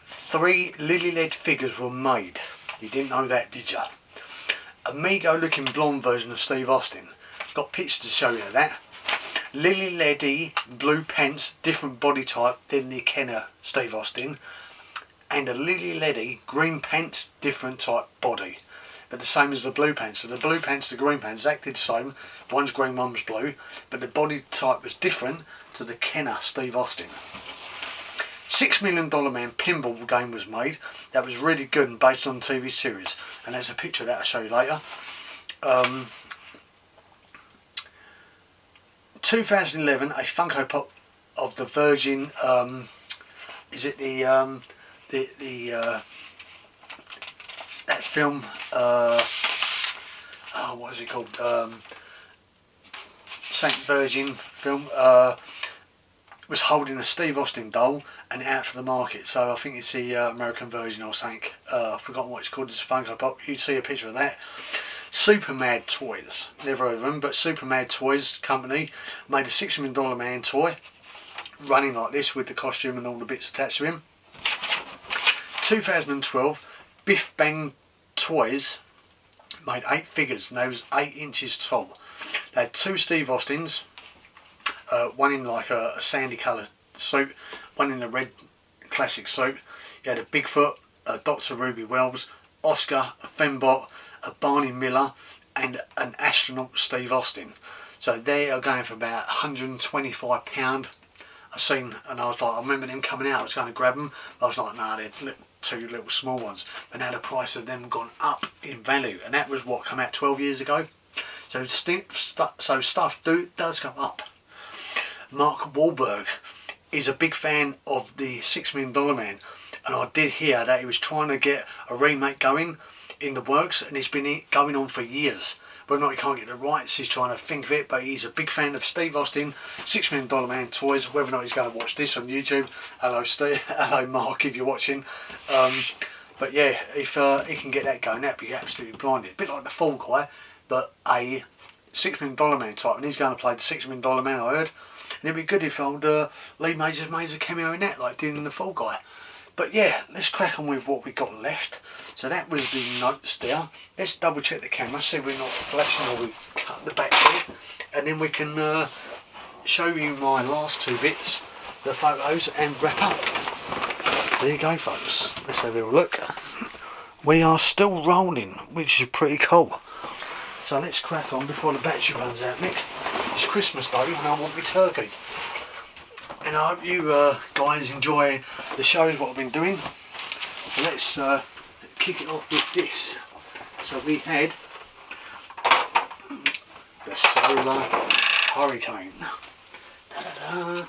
3 lily led figures were made. You didn't know that, did you? A Mego looking blonde version of Steve Austin. Got pictures to show you of that. Lily Leddy blue pants, different body type than the Kenner Steve Austin. And a Lily Leddy green pants, different type body, but the same as the blue pants. So the blue pants, the green pants, exactly the same. One's green, one's blue, but the body type was different to the Kenner Steve Austin. $6 Million Man pinball game was made. That was really good and based on the TV series. And there's a picture of that I'll show you later. 2011, a Funko Pop of the Virgin. Is it that film? What is it called? Saint Virgin film. Was holding a Steve Austin doll and out for the market. So I think it's the American version or something. I've forgotten what it's called. It's a Funko Pop. You'd see a picture of that. Super Mad Toys. Never heard of them, but Super Mad Toys company made a $6 Million Man toy running like this with the costume and all the bits attached to him. 2012, Biff Bang Toys made 8 figures and they was 8 inches tall. They had 2 Steve Austins. One in like a sandy colour suit, one in a red classic suit. You had a Bigfoot, a Dr. Ruby Wells, Oscar, a Fembot, a Barney Miller, and an astronaut Steve Austin. So they are going for about £125. I seen, and I was like, I remember them coming out. I was going to grab them. But I was like, nah, they're 2 little small ones. But now the price of them gone up in value, and that was what came out 12 years ago. So stuff does go up. Mark Wahlberg is a big fan of the $6 Million Man, and I did hear that he was trying to get a remake going in the works, and it's been going on for years. Whether or not he can't get the rights, he's trying to think of it, but he's a big fan of Steve Austin, $6 Million Man toys. Whether or not he's going to watch this on YouTube, hello Steve, hello Mark if you're watching. But yeah, if he can get that going, that'd be absolutely blinded. A bit like the Fall Guy, but a $6 Million Man type, and he's going to play the $6 Million Man, I heard. And it'd be good if old Lee Majors made a cameo in that, like did in the Fall Guy. But yeah, let's crack on with what we got left. So that was the notes there. Let's double check the camera, see we're not flashing or we cut the battery, and then we can show you my last 2 bits, the photos, and wrap up. There you go, folks. Let's have a little look. We are still rolling, which is pretty cool. So let's crack on before the battery runs out, Nick. It's Christmas Day and I want my turkey. And I hope you guys enjoy the shows what I've been doing. So let's kick it off with this. So we had the Solar Hurricane. Da-da-da.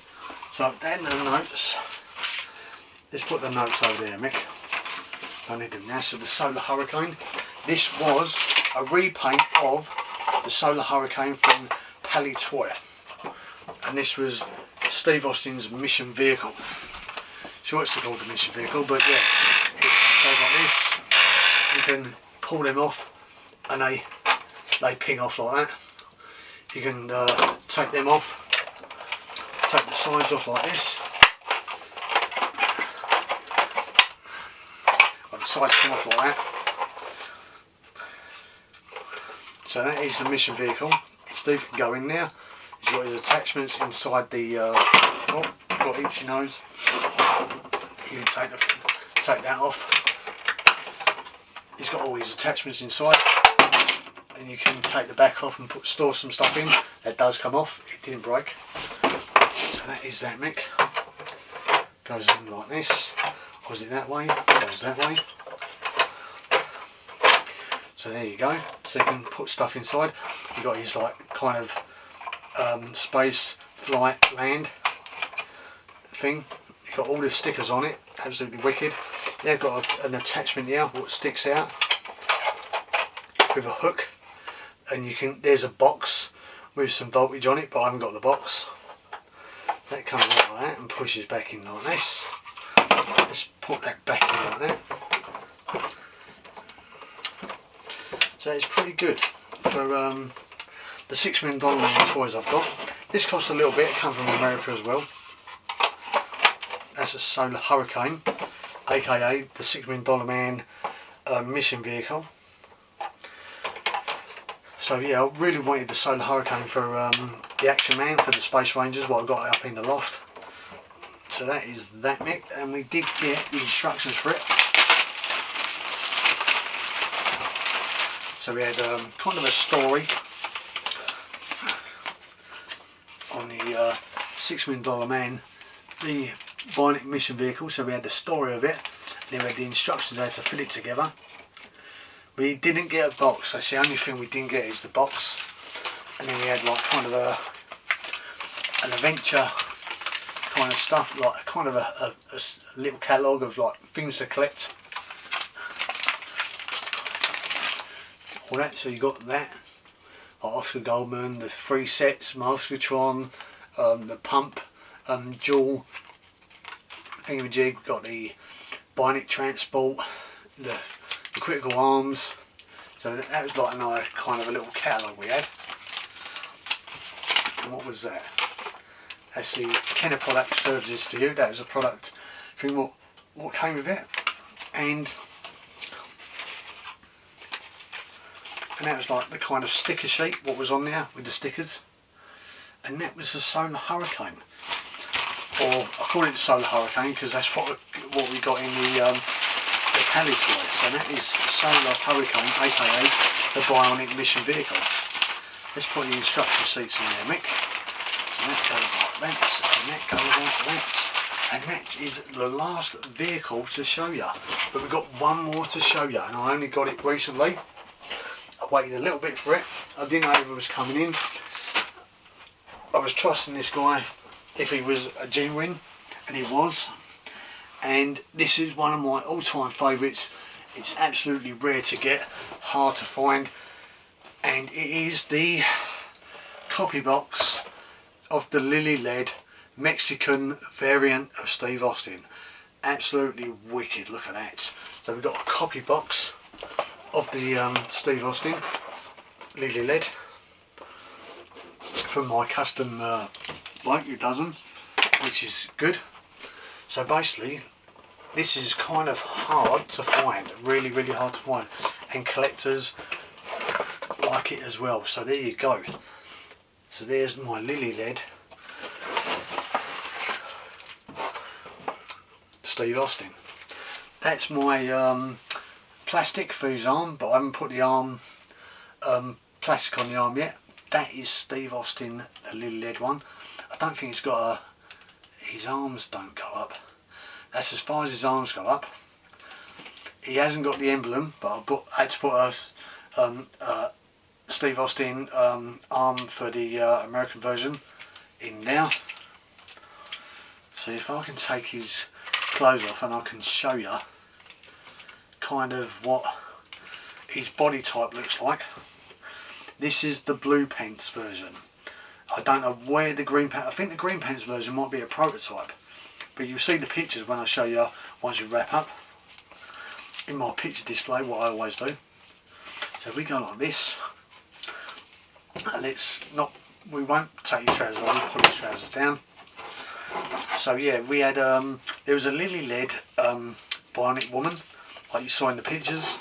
So then the notes. Let's put the notes over there, Mick. Don't need them now. So the Solar Hurricane. This was a repaint of the Solar Hurricane from Pally Toy. And this was Steve Austin's mission vehicle. Sure, it's called the mission vehicle, but yeah, it goes like this. You can pull them off, and they ping off like that. You can take them off, take the sides off like this. Well, the sides come off like that. So that is the mission vehicle. Steve can go in there. He's got his attachments inside the. Got each nose. You can take that off. He's got all his attachments inside, and you can take the back off and store some stuff in. That does come off. It didn't break. So that is that Mick. Goes in like this. Was it that way? Goes that way. So there you go. So you can put stuff inside. You've got his like kind of space, flight, land thing. You've got all the stickers on it. Absolutely wicked. They've got an attachment here what sticks out with a hook, and you can. There's a box with some voltage on it, but I haven't got the box. That comes out like that and pushes back in like this. Let's put that back in like that. So it's pretty good for the $6 million man toys I've got. This costs a little bit. It comes from America as well. That's a Solar Hurricane, aka the $6 million man mission vehicle. So yeah, I really wanted the Solar Hurricane for the Action Man, for the Space Rangers, what I got up in the loft. So that is that Mick, and we did get the instructions for it. So we had kind of a story on the $6 million man, the Bionic mission vehicle. So we had the story of it, and then we had the instructions how to fit it together. We didn't get a box. That's the only thing we didn't get is the box. And then we had like kind of an adventure kind of stuff, like kind of a little catalogue of like things to collect. All that, so you got that, like Oscar Goldman, the 3 sets, Maskatron, the pump, dual thingamajig, got the Bionic transport, the critical arms. So that was like another kind of a little catalogue we had. And what was that? That's the Kenner product services to you. That was a product thing what came with it. And that was like the kind of sticker sheet what was on there with the stickers, and that was the Solar Hurricane, or I call it the Solar Hurricane because that's what we got in the Pally toy. So that is Solar Hurricane, aka the Bionic mission vehicle. Let's put the instruction sheets in there, Mick. So that goes like that, and that goes like that, and that is the last vehicle to show you. But we've got one more to show you, and I only got it recently. I waited a little bit for it. I didn't know if it was coming in. I was trusting this guy if he was a genuine, and he was. And this is one of my all-time favourites. It's absolutely rare to get, hard to find, and it is the copy box of the Lily Led Mexican variant of Steve Austin. Absolutely wicked. Look at that. So we've got a copy box of the Steve Austin Lily Led from my custom bloke who does them, which is good. So basically this is kind of hard to find, really hard to find, and collectors like it as well. So there you go. So there's my Lily Led Steve Austin. That's my plastic for his arm, but I haven't put the arm plastic on the arm yet. That is Steve Austin, the Lily Led one. I don't think he's got his arms don't go up. That's as far as his arms go up. He hasn't got the emblem, but I had to put a Steve Austin arm for the American version in now. So if I can take his clothes off and I can show you kind of what his body type looks like. This is the blue pants version. I I don't know where the green pants. I think the green pants version might be a prototype, but you'll see the pictures when I show you once you wrap up in my picture display, what I always do. So we go like this, and we won't take your trousers on, we'll pull your trousers down. So yeah, we had there was a lily led bionic woman like you saw in the pictures.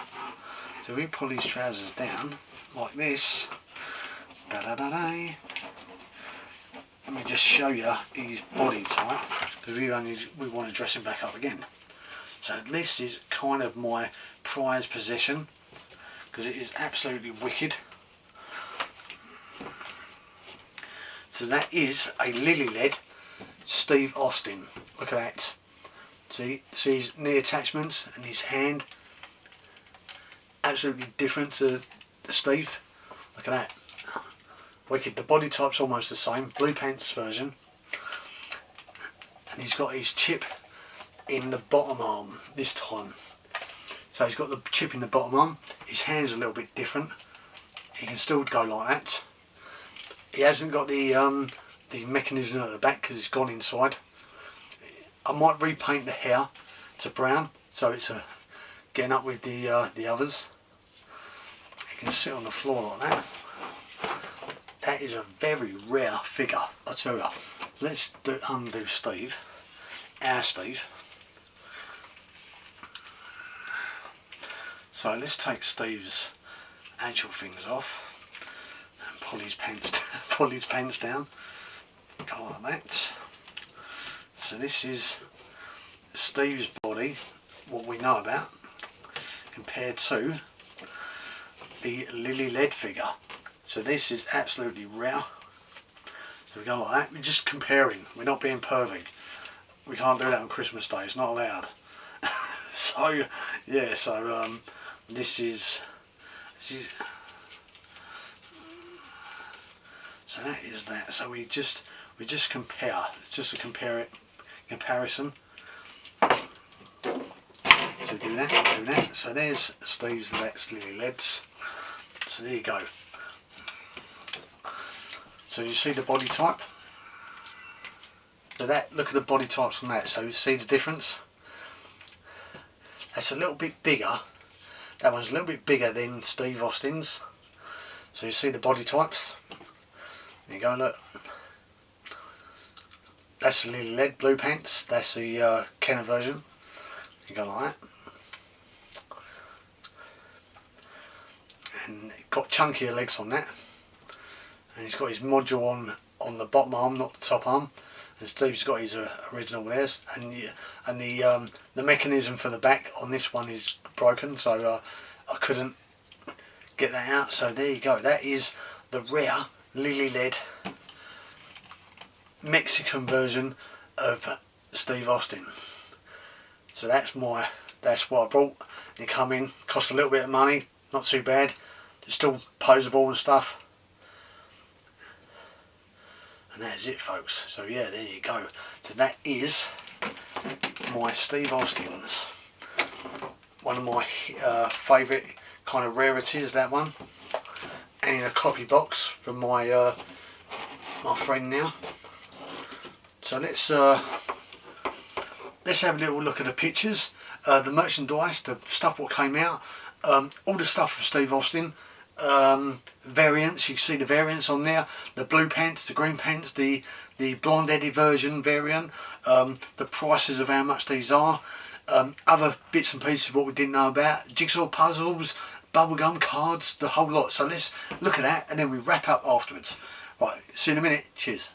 So we pull his trousers down like this. Da da da da. Let me just show you his body type, because we want to dress him back up again. So this is kind of my prized possession, because it is absolutely wicked. So that is a lily led Steve Austin. Look at that. See his knee attachments and his hand. Absolutely different to Steve. Look at that. Wicked. The body type's almost the same. Blue pants version. And he's got his chip in the bottom arm this time. So he's got the chip in the bottom arm. His hand's a little bit different. He can still go like that. He hasn't got the mechanism at the back because it's gone inside. I might repaint the hair to brown so it's getting up with the others. He can sit on the floor like that. That is a very rare figure, I tell you. Let's undo Steve, our Steve. So let's take Steve's actual things off and pull his pants down. Go like that. So this is Steve's body, what we know about, compared to the lily led figure. So this is absolutely rare. So we go like that. We're just comparing. We're not being perfect. We can't do that on Christmas Day. It's not allowed. So yeah. So this is. So that is that. So we just compare. Just to comparison. So we do that. So there's Steve's. That's lily leds. So there you go. So you see the body type. So that, look at the body types on that. So you see the difference. That's a little bit bigger. That one's a little bit bigger than Steve Austin's. So you see the body types. There you go. Look. That's the lily led blue pants. That's the Kenner version. You go like that. And it got chunkier legs on that. And he's got his module on the bottom arm, not the top arm. And Steve's got his original theirs. And the mechanism for the back on this one is broken, so I couldn't get that out. So there you go. That is the rare lily led Mexican version of Steve Austin. So that's what I bought. It come in, cost a little bit of money, not too bad. It's still posable and stuff. And that's it, folks. So yeah, there you go. So that is my Steve Austin's. One of my favourite kind of rarities, that one. And in a copy box from my my friend now. So let's have a little look at the pictures, the merchandise, the stuff what came out, all the stuff from Steve Austin. Variants, you can see the variants on there, the blue pants, the green pants, the blonde Eddie version variant, the prices of how much these are, other bits and pieces what we didn't know about, jigsaw puzzles, bubblegum cards, the whole lot. So let's look at that and then we wrap up afterwards. Right, see you in a minute. Cheers.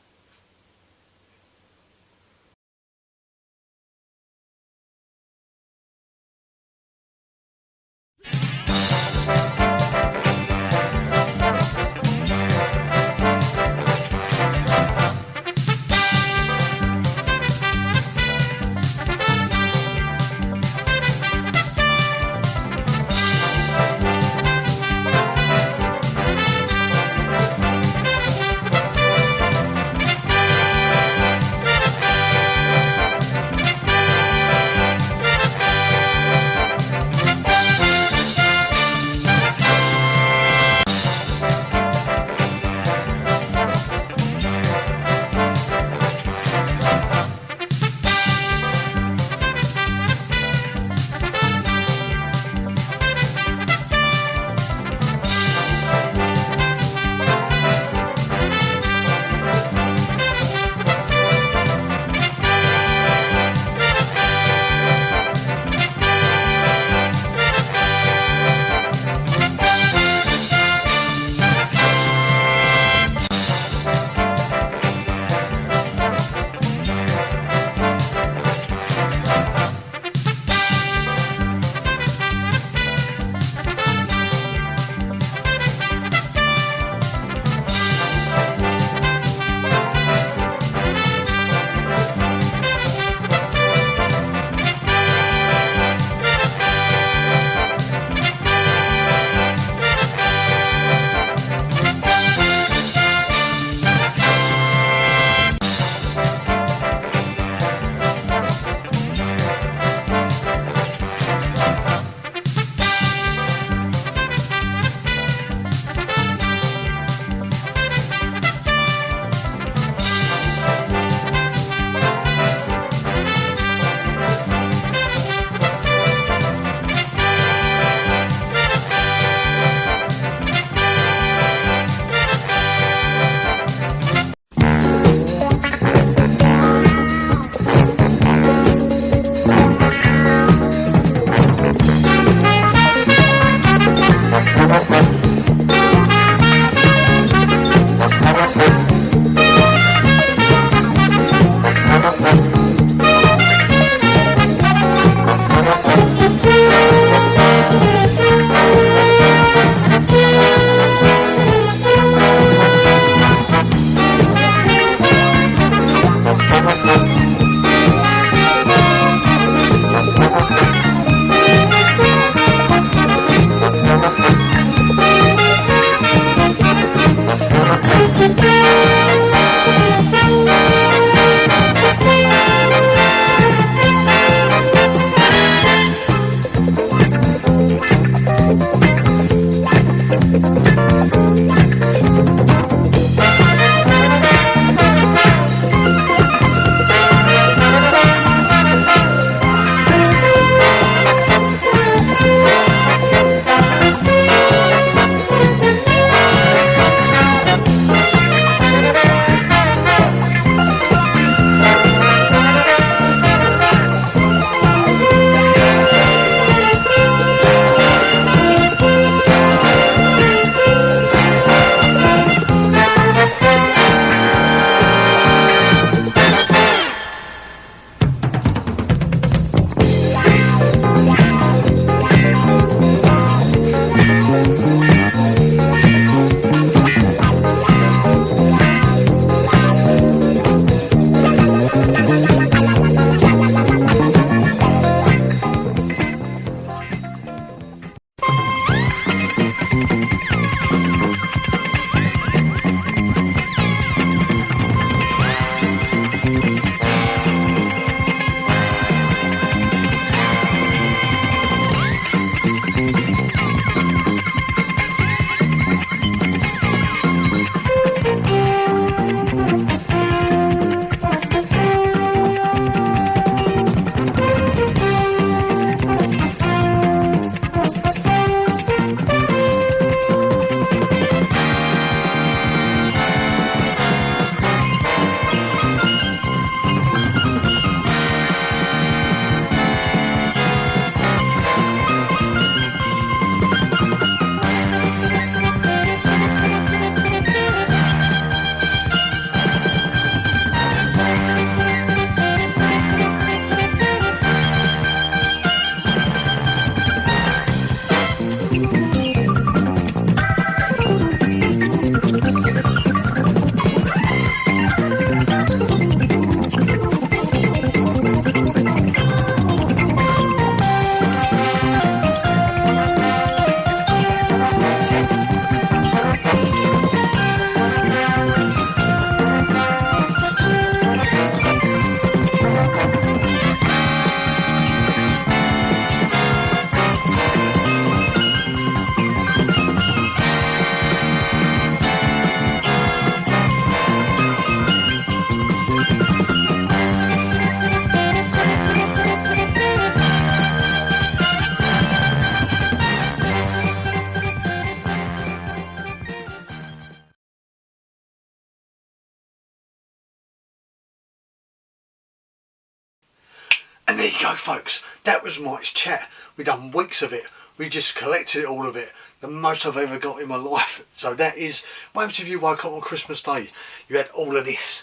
there you go, folks. That was Mike's chat. We done weeks of it. We just collected all of it. The most I've ever got in my life. So that is, what happens if you woke up on Christmas Day? You had all of this.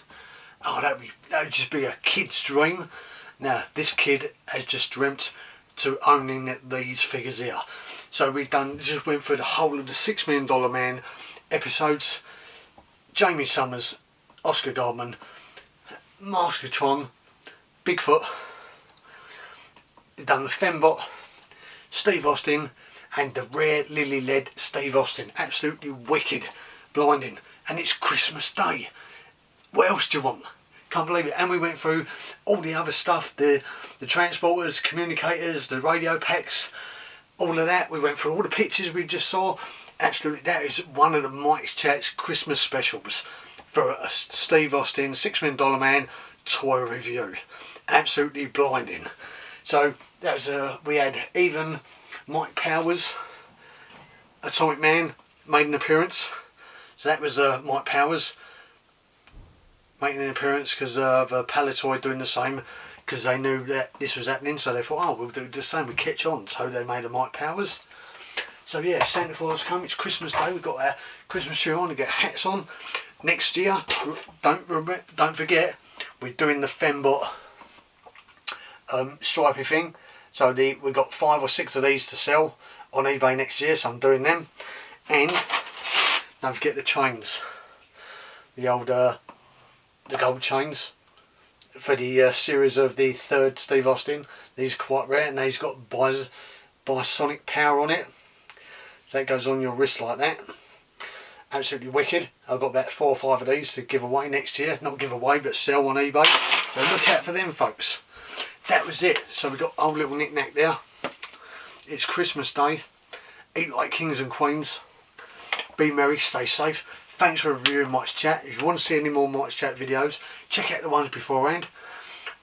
Oh, that would just be a kid's dream. Now, this kid has just dreamt to owning these figures here. So we just went through the whole of the $6 Million Man episodes. Jamie Summers, Oscar Goldman, Maskatron, Bigfoot. We've done the Fembot, Steve Austin, and the rare lily led Steve Austin. Absolutely wicked, blinding, and it's Christmas Day. What else do you want? Can't believe it. And we went through all the other stuff, the transporters, communicators, the radio packs, all of that. We went through all the pictures we just saw. Absolutely, that is one of the Mike's Chat's Christmas specials for a Steve Austin $6 Million Man toy review. Absolutely blinding. So that was we had even Mike Powers, Atomic Man, made an appearance. So that was Mike Powers making an appearance because of Palitoy doing the same, because they knew that this was happening, so they thought, oh, we'll do the same, we catch on. So they made a Mike Powers. So yeah, Santa Claus come, it's Christmas Day, we've got our Christmas tree on, we get hats on. Next year, don't forget, we're doing the Fembot stripy thing. So we've got 5 or 6 of these to sell on eBay next year, so I'm doing them. And don't forget the chains, the old the gold chains for the series of the 3rd Steve Austin. These are quite rare, and they've got bisonic power on it. So that goes on your wrist like that. Absolutely wicked. I've got about 4 or 5 of these to give away next year. Not give away, but sell on eBay. So look out for them, folks. That was it. So we've got old little knick-knack there. It's Christmas Day. Eat like kings and queens. Be merry, stay safe. Thanks for reviewing Mike's Chat. If you want to see any more Mike's Chat videos, check out the ones beforehand.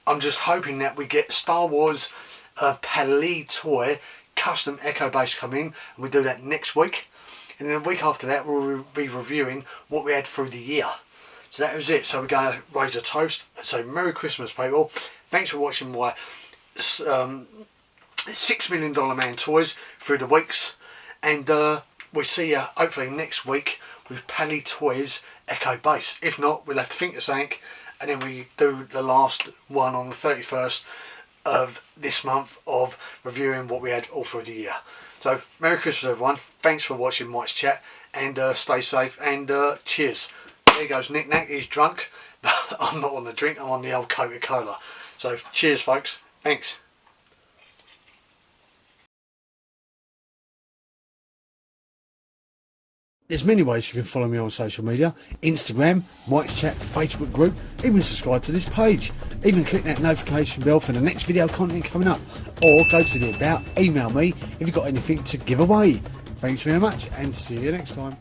I'm just hoping that we get Star Wars Pali toy custom Echo base come in, and we do that next week. And then the week after that, we'll be reviewing what we had through the year. So that was it. So we're going to raise a toast and say Merry Christmas, people. Thanks for watching my $6 Million Man toys through the weeks. And we'll see you hopefully next week with Pally Toys Echo base. If not, we'll have to think of something, and then we do the last one on the 31st of this month of reviewing what we had all through the year. So Merry Christmas everyone, thanks for watching Mike's Chat, and stay safe, and cheers. There goes Nick Nack, he's drunk, but I'm not on the drink, I'm on the old Coca-Cola. So cheers folks, thanks. There's many ways you can follow me on social media: Instagram, Mike's Chat Facebook group, even subscribe to this page, even click that notification bell for the next video content coming up, or go to the about, email me if you've got anything to give away. Thanks very much, and see you next time.